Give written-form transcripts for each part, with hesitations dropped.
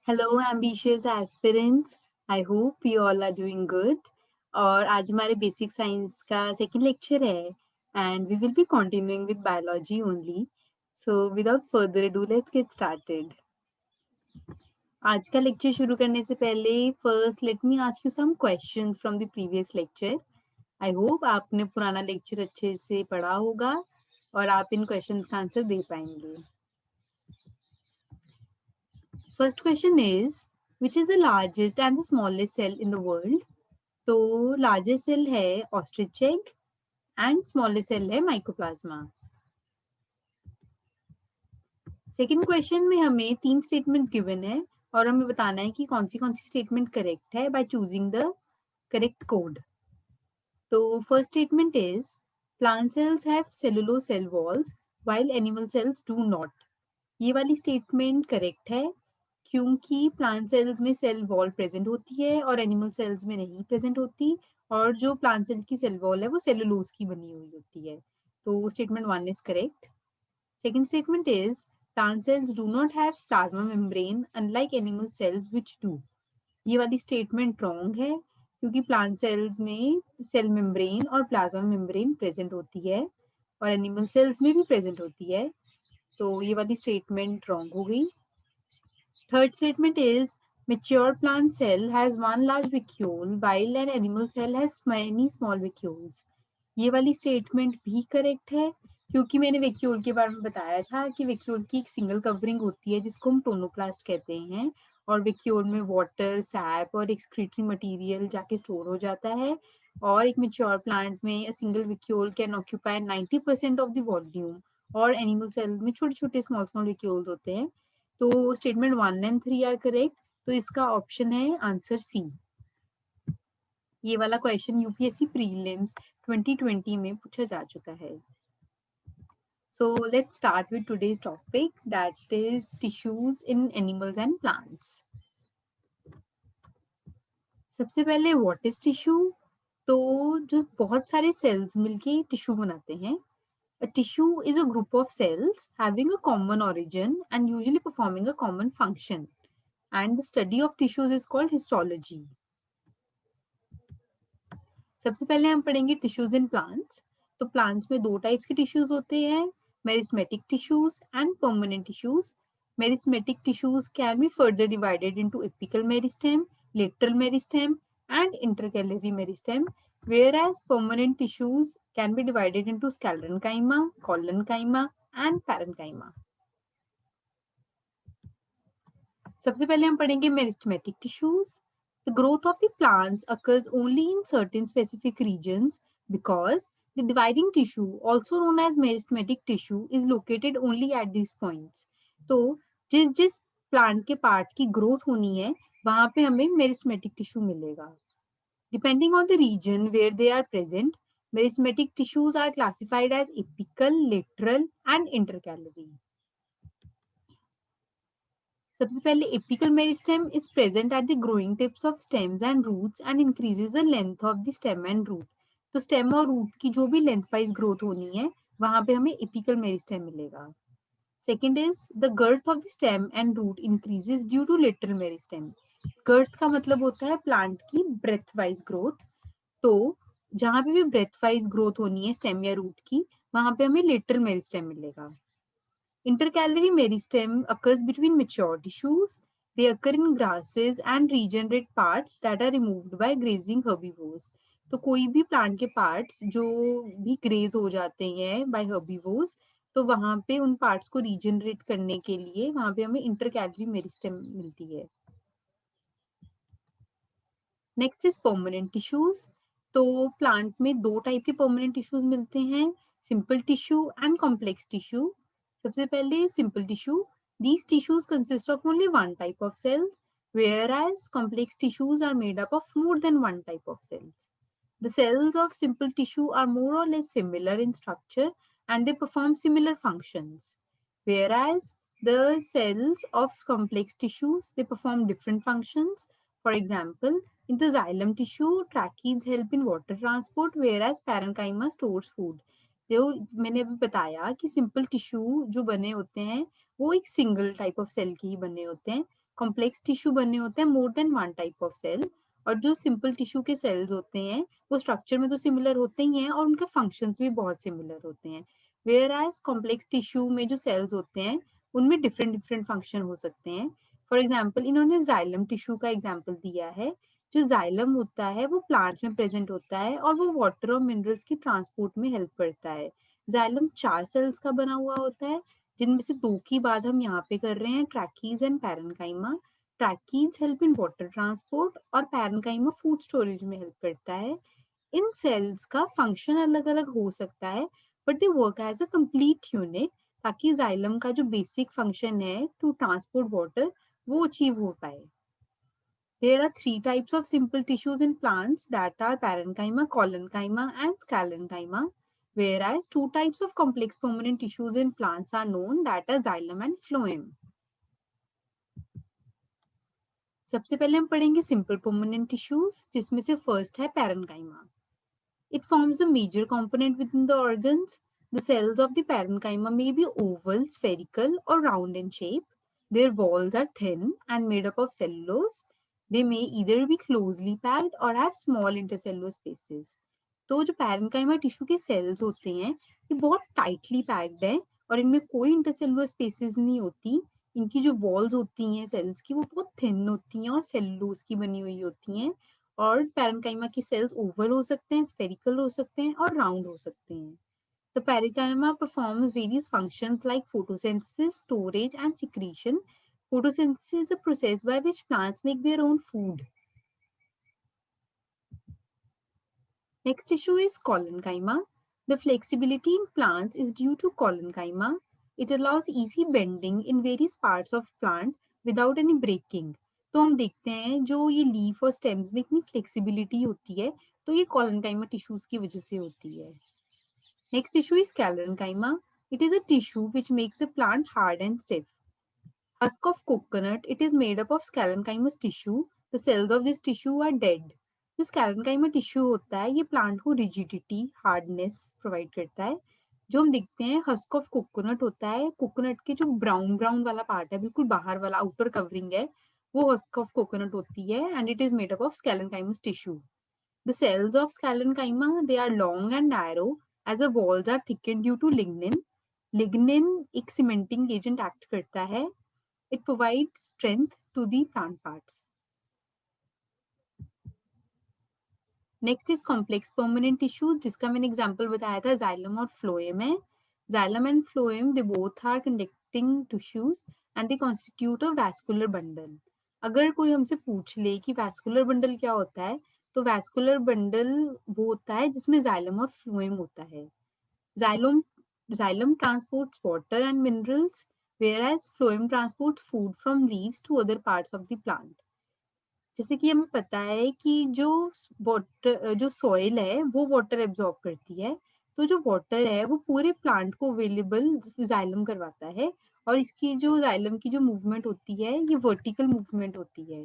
Hello ambitious aspirants, I hope you all are doing good. और आज हमारे basic science का सेकंड लेक्चर है and we will be continuing with biology only. So without further ado let's get started. आज का lecture शुरू करने से पहले first let me ask you some questions from the previous lecture. I hope आपने पुराना lecture अच्छे से पढ़ा होगा और आप इन क्वेश्चंस का आंसर दे पाएंगे। First question is, which is the largest and the smallest cell in the world? तो largest cell है ostrich egg and smallest cell है mycoplasma. Second question में हमें 3 statements given है और हमें बताना है कि कौन सी statement correct है by choosing the correct code. तो first statement is, plant cells have cellulose cell walls while animal cells do not. ये वाली statement correct है क्योंकि प्लांट सेल्स में सेल वॉल प्रेजेंट होती है और एनिमल सेल्स में नहीं प्रेजेंट होती, और जो प्लांट सेल की सेल वॉल है वो सेलुलोज की बनी हुई होती है। तो statement 1 is correct. Second statement is, plant cells do not have plasma membrane unlike animal cells which do. ये वाली स्टेटमेंट रॉन्ग है क्योंकि प्लांट सेल्स में सेल मेम्ब्रेन और प्लाज्मा मेम्ब्रेन प्रेजेंट होती है और एनिमल सेल्स में भी प्रेजेंट होती है, तो ये वाली स्टेटमेंट रॉन्ग हो गई। Third statement is, mature plant cell has one large vacuole while an animal cell has many small vacuoles. ये वाली स्टेटमेंट भी करेक्ट है क्योंकि मैंने वेक्यूल के बारे में बताया था कि वेक्यूल की एक सिंगल कवरिंग होती है जिसको हम टोनोप्लास्ट कहते हैं, और वेक्यूल में वाटर, सैप और एक्सक्रीटरी मटेरियल जाके स्टोर हो जाता है, और एक मेच्योर प्लांट में single vacuole can occupy 90% of the volume, और एनिमल सेल में छोटे छोटे स्मॉल स्मॉल वेक्यूल्स होते हैं। तो स्टेटमेंट 1 एंड 3 आर करेक्ट, तो इसका ऑप्शन है आंसर सी। ये वाला क्वेश्चन यूपीएससी प्रीलिम्स 2020 में पूछा जा चुका है। So let's start with today's topic, that is tissues in animals and plants. सबसे पहले what is tissue? तो जो बहुत सारे सेल्स मिलके टिश्यू बनाते हैं। A tissue is a group of cells having a common origin and usually performing a common function. And the study of tissues is called histology. सबसे पहले हम पढ़ेंगे टिश्यूज इन प्लांट्स। तो प्लांट्स में दो टाइप्स के टिश्यूज होते हैं, meristematic tissues and permanent tissues. Meristematic tissues can be further divided into apical meristem, lateral meristem and intercalary meristem, whereas permanent tissues can be divided into sclerenchyma, collenchyma and parenchyma. सबसे पहले हम पढ़ेंगे meristematic tissues. The growth of the plants occurs only in certain specific regions because the dividing tissue, also known as meristematic tissue, is located only at these points. तो जिस जिस plant के part की growth होनी है वहां पे हमें मेरिस्टेमेटिक टिश्यू मिलेगा। Depending on the region where they are present, meristematic tissues are classified as apical, lateral and intercalary. सबसे पहले apical meristem is present at the growing tips of stems and roots and increases the length of the stem and root. तो stem और root की जो भी length wise growth होनी है वहां पे हमें एपिकल मेरिस्टेम मिलेगा। Second is the girth of the stem and root increases due to lateral meristem. Girth का मतलब होता है प्लांट की ब्रेथ वाइज ग्रोथ। तो जहां पे भी ब्रेथ वाइज ग्रोथ होनी है स्टेम या रूट की वहां पे हमें लेटरल मेरिस्टेम मिलेगा। Intercalary meristem occurs between mature tissues. They occur in grasses and regenerate parts that are removed by grazing herbivores. तो कोई भी प्लांट के पार्ट्स जो भी ग्रेज हो जाते हैं बाय हर्बीवोर्स, तो वहां पे उन पार्ट्स को रीजनरेट करने के लिए वहां पे हमें इंटरकैलरी मेरिस्टेम मिलती है। Next is permanent tissues. तो प्लांट में दो टाइप के परमानेंट टिश्यूज मिलते हैं, simple tissue and complex tissue. सबसे पहले simple tissue, these tissues consist of only one type of cells, whereas complex tissues are made up of more than one type of cells. The cells of simple tissue are more or less similar in structure and they perform similar functions, whereas the cells of complex tissues, they perform different functions. For example, in the xylem tissue, trachees help in water transport, whereas parenchyma stores food. जो मैंने अभी बताया कि simple tissue जो बने होते हैं वो एक सिंगल टाइप ऑफ सेल के ही बने होते हैं, कॉम्प्लेक्स टिश्यू बने होते हैं more than one type of cell, और जो सिंपल टिश्यू के सेल्स होते हैं वो स्ट्रक्चर में तो सिमिलर होते ही हैं और उनके फंक्शंस भी बहुत सिमिलर होते हैं। वेयर एज कॉम्प्लेक्स टिश्यू में जो सेल्स होते हैं उनमें डिफरेंट डिफरेंट फंक्शन हो सकते हैं। फॉर एग्जाम्पल इन्होंने जाइलम टिश्यू का एग्जाम्पल दिया है। जो जाइलम होता है वो प्लांट्स में प्रेजेंट होता है और वो वाटर और मिनरल्स की ट्रांसपोर्ट में हेल्प करता है। जाइलम 4 सेल्स का बना हुआ होता है, जिनमें से 2 की बात हम यहाँ पे कर रहे हैं, tracheids and parenchyma. Tracheids help in water transport और पैरेन्काइमा फूड स्टोरेज में हेल्प करता है। इन सेल्स का फंक्शन अलग-अलग हो सकता है, but they work as a complete unit, ताकि जाइलम का जो बेसिक फंक्शन है टू ट्रांसपोर्ट वाटर वो अचीव हो पाए। There are three types of simple tissues in plants, that are parenchyma, collenchyma, and scalenchyma, whereas two types of complex permanent tissues in plants are known, that are xylem and phloem. सबसे पहले हम पढ़ेंगे simple permanent tissues, जिसमें से first है parenchyma. It forms a major component within the organs. The cells of the parenchyma may be oval, spherical, or round in shape. Their walls are thin and made up of cellulose. They may either be closely packed or have small intercellular spaces. तो जो parenchyma tissue के sales होते हैं ये बहुत tightly packed है और इनमें कोई इंटरसेलुलर स्पेसेस नहीं होती। इनकी जो वॉल्स होती हैं सेल्स की वो बहुत थिन होती हैं और सेलुलोज की बनी हुई होती हैं। और पैरेन्काइमा की सेल्स ओवल हो सकते हैं, स्फेरिकल हो सकते हैं और राउंड हो सकते हैं। The parenchyma performs various functions like photosynthesis, storage, and secretion. Photosynthesis is the process by which plants make their own food. Next issue is collenchyma. The flexibility in plants is due to collenchyma. It allows easy bending in various parts of plant without any breaking. तो हम देखते हैं जो ये leaf और stems में इतनी flexibility होती है तो ये collenchyma टिश्यूज की वजह से होती है। Next issue is scalerenchyma. It is a tissue which makes the plant hard and stiff. Husk of coconut, it is made up of scalerenchymus tissue. The cells of this tissue are dead. जो स्कैलेनकाइमा tissue होता है ये plant को rigidity hardness provide करता है। जो हम देखते हैं हस्क ऑफ कोकोनट होता है, कोकोनट के जो ब्राउन ब्राउन वाला पार्ट है बिल्कुल बाहर वाला आउटर कवरिंग है वो हस्क ऑफ कोकोनट होती है and it is made up of sclerenchymous tissue. The cells of scalenchyma, they are long and narrow as the walls are thickened due to lignin. Lignin एक cementing agent act करता है. It provides strength to the plant parts. Next is complex permanent tissues, जिसका मैंने example बताया था xylem और phloem है. Xylem and phloem, they both are conducting tissues and they constitute a vascular bundle. अगर कोई हमसे पूछ ले कि vascular bundle क्या होता है, तो vascular bundle वो होता है जिसमें xylem और phloem होता है. Xylem transports water and minerals, whereas phloem transports food from leaves to other parts of the plant. जैसे कि हमें पता है कि जो सॉइल है वो वाटर एब्जॉर्ब करती है, तो जो वाटर है वो पूरे प्लांट को अवेलेबल जाइलम करवाता है और इसकी जो जाइलम की जो मूवमेंट होती है ये वर्टिकल मूवमेंट होती है।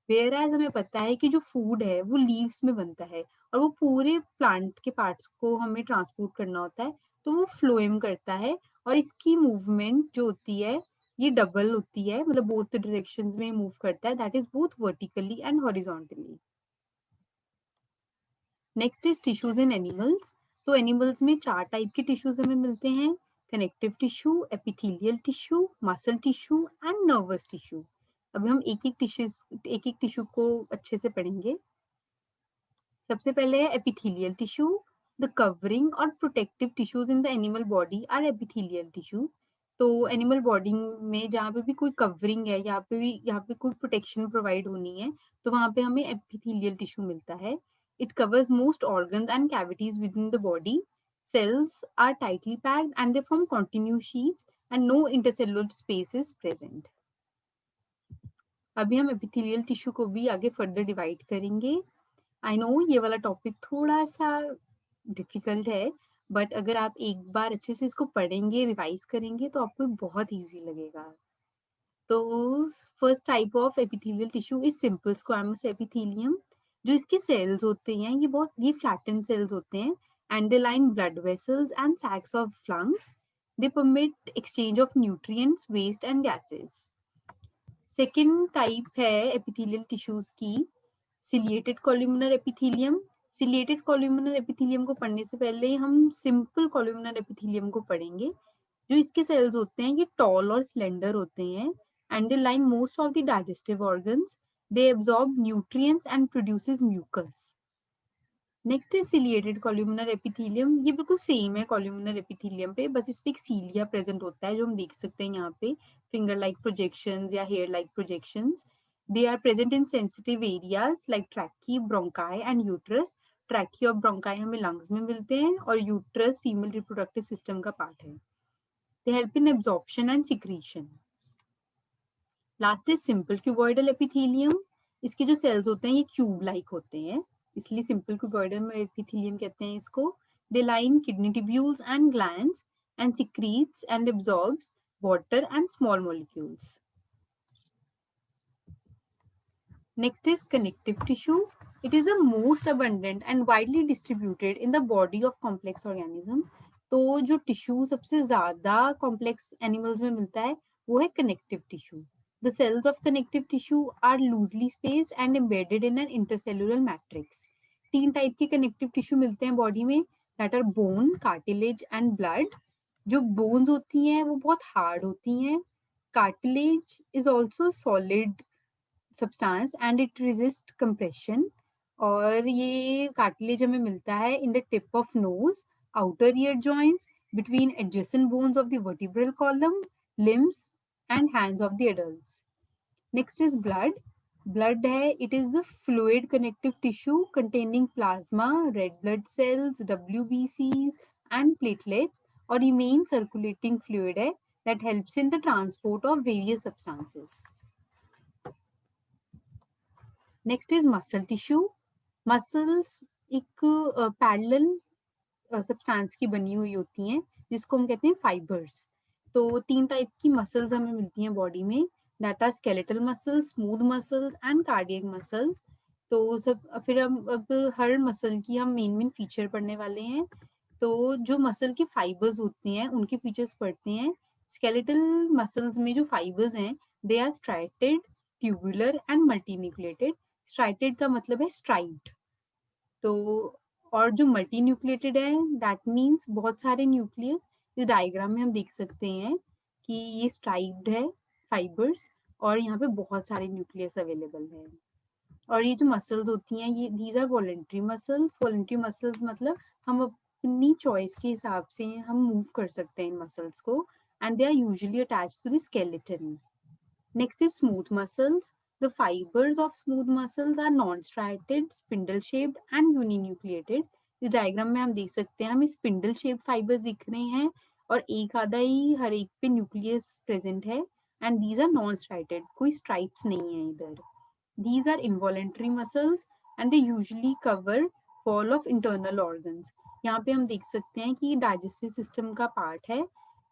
वेयर एज हमें पता है कि जो फूड है वो लीव्स में बनता है और वो पूरे प्लांट के पार्ट्स को हमें ट्रांसपोर्ट करना होता है, तो वो फ्लोएम करता है और इसकी मूवमेंट जो होती है ये डबल होती है, मतलब बोथ डायरेक्शंस में मूव करता है, that is both vertically and horizontally. Next is tissues in animals. तो एनिमल्स में 4 टाइप के टिश्यूज हमें मिलते हैं, connective tissue, epithelial tissue, muscle tissue and nervous tissue. अभी हम एक एक टिश्यू को अच्छे से पढ़ेंगे। सबसे पहले है एपिथेलियल टिश्यू। द कवरिंग और protective tissues in the animal body are epithelial tissue. तो एनिमल बॉडी में जहाँ पे भी कोई कवरिंग है, यहाँ पे कोई प्रोटेक्शन प्रोवाइड होनी है, तो वहाँ पे हमें एपिथेलियल टिश्यू मिलता है। It covers most organs and cavities with in the body. Cells are tightly packed and they form continuous sheets and no intercellular space is present. अभी हम एपिथेलियल टिश्यू को भी आगे फर्दर डिवाइड करेंगे। I know ये वाला topic थोड़ा सा डिफिकल्ट है, बट अगर आप एक बार अच्छे से इसको पढ़ेंगे, रिवाइज करेंगे तो आपको बहुत इजी लगेगा। तो first type of epithelial tissue is simple squamous epithelium. जो इसके सेल्स होते हैं ये फ्लैटन सेल्स होते हैं and they line blood vessels and sacs of lungs. They permit exchange of nutrients, waste and gases. Second type है epithelial tissues की ciliated columnar epithelium. Ciliated columnar epithelium को पढ़ने से पहले हम सिंपल कॉलमनर एपिथेलियम को पढ़ेंगे। जो इसके सेल्स होते हैं ये टॉल और स्लेंडर होते हैं and they line most of the digestive organs. They absorb nutrients and produces mucus. Next is ciliated columnar epithelium. ये बिल्कुल सेम है कॉलमनर एपिथेलियम पे, बस इस पे एक सीलिया प्रेजेंट होता है जो हम देख सकते हैं यहाँ पे, फिंगर लाइक प्रोजेक्शंस या hair like projections. They are present in sensitive areas like ट्रैकी, bronchi and uterus. ट्रैकी और ब्रोंकाई हमें लंग्स में मिलते हैं और यूट्रस फीमेल रिप्रोडक्टिव सिस्टम का पार्ट है। They help in absorption and secretion. Last is simple cuboidal epithelium. इसके जो सेल्स होते हैं ये क्यूब लाइक होते हैं, इसलिए सिंपल क्यूबॉइडल एपिथेलियम कहते हैं इसको। They line kidney tubules and glands and secretes and absorbs water and small molecules. Next is connective tissue. It is the most abundant and widely distributed in the body of complex organism. तो जो tissue सबसे ज्यादा complex animals में मिलता है वो है connective tissue. The cells of connective tissue are loosely spaced and embedded in an intercellular matrix. तीन टाइप के कनेक्टिव टिश्यू मिलते हैं बॉडी में, that are bone, cartilage and blood. जो बोन्स होती हैं वो बहुत हार्ड होती हैं। Cartilage is also solid substance and it resist compression. और ये कार्टिलेज हमें मिलता है in the tip of nose, outer ear joints, between adjacent bones of the vertebral column, limbs and hands of the adults. Next is blood. Blood है, it is the fluid connective tissue containing plasma, red blood cells, WBCs and platelets, और ये main circulating fluid है that helps in the transport of various substances. Next is muscle tissue. Muscles एक parallel substance की बनी हुई होती हैं जिसको हम कहते हैं फाइबर्स। तो तीन टाइप की मसल्स हमें मिलती हैं बॉडी में, that are skeletal muscles, smooth muscles and cardiac muscles. तो सब फिर हम अब हर मसल की हम मेन फीचर पढ़ने वाले हैं। तो जो मसल के फाइबर्स होते हैं उनके फीचर्स पढ़ते हैं। स्केलेटल मसल्स में जो फाइबर्स हैं they are striated, tubular and multinucleated. Striated का मतलब है स्ट्राइप्ड। तो और जो मल्टी न्यूक्लिएटेड है दैट मीन्स बहुत सारे न्यूक्लियस। इस डायग्राम में हम देख सकते हैं कि ये स्ट्राइप्ड है फाइबर्स और यहाँ पे बहुत सारे न्यूक्लियस अवेलेबल है। और ये जो मसल्स होती हैं ये these are voluntary muscles. Voluntary muscles मतलब हम अपनी चॉइस के हिसाब से हम मूव कर सकते हैं इन मसल्स को, and they are usually attached to the skeleton. Next is smooth muscles. The fibers of smooth muscles are non-striated, spindle-shaped and uninucleated. इस डायग्राम में हम देख सकते हैं हमें स्पिंडल शेप फाइबर्स दिख रहे हैं और एक आधा ही हर एक पे न्यूक्लियस प्रेजेंट है, and these are non striated, कोई स्ट्राइप्स नहीं है इधर। These are involuntary muscles and they usually cover wall of internal organs. यहाँ पे हम देख सकते हैं कि डाइजेस्टिव सिस्टम का पार्ट है।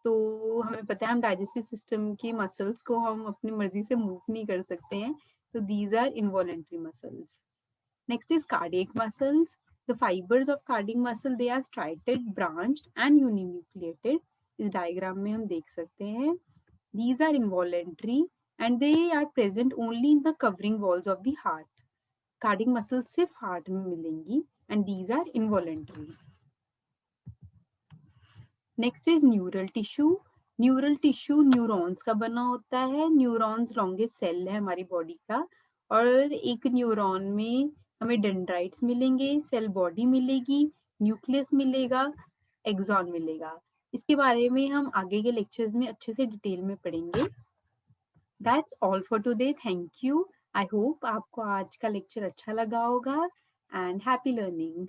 तो हमें पता है हम डाइजेस्टिव सिस्टम के मसल्स को हम अपनी मर्जी से मूव नहीं कर सकते हैं, तो these are involuntary muscles. Next is cardiac muscles. The fibers of cardiac muscle they are striated, branched and uninucleated. इस डायग्राम में हम देख सकते हैं these are involuntary and they are present only in the covering walls of the heart. Cardiac muscles सिर्फ heart में मिलेंगी and these are involuntary. Next is neural tissue. Neural tissue neurons का बना होता है। न्यूरॉन्स लॉन्गेस्ट सेल है हमारी body का, और एक न्यूरॉन में हमें डेंड्राइट्स मिलेंगे, सेल बॉडी मिलेगी, न्यूक्लियस मिलेगा, एक्सॉन मिलेगा। इसके बारे में हम आगे के लेक्चर्स में अच्छे से डिटेल में पढ़ेंगे। That's all for today. Thank you. I hope आपको आज का लेक्चर अच्छा लगा होगा, and happy learning.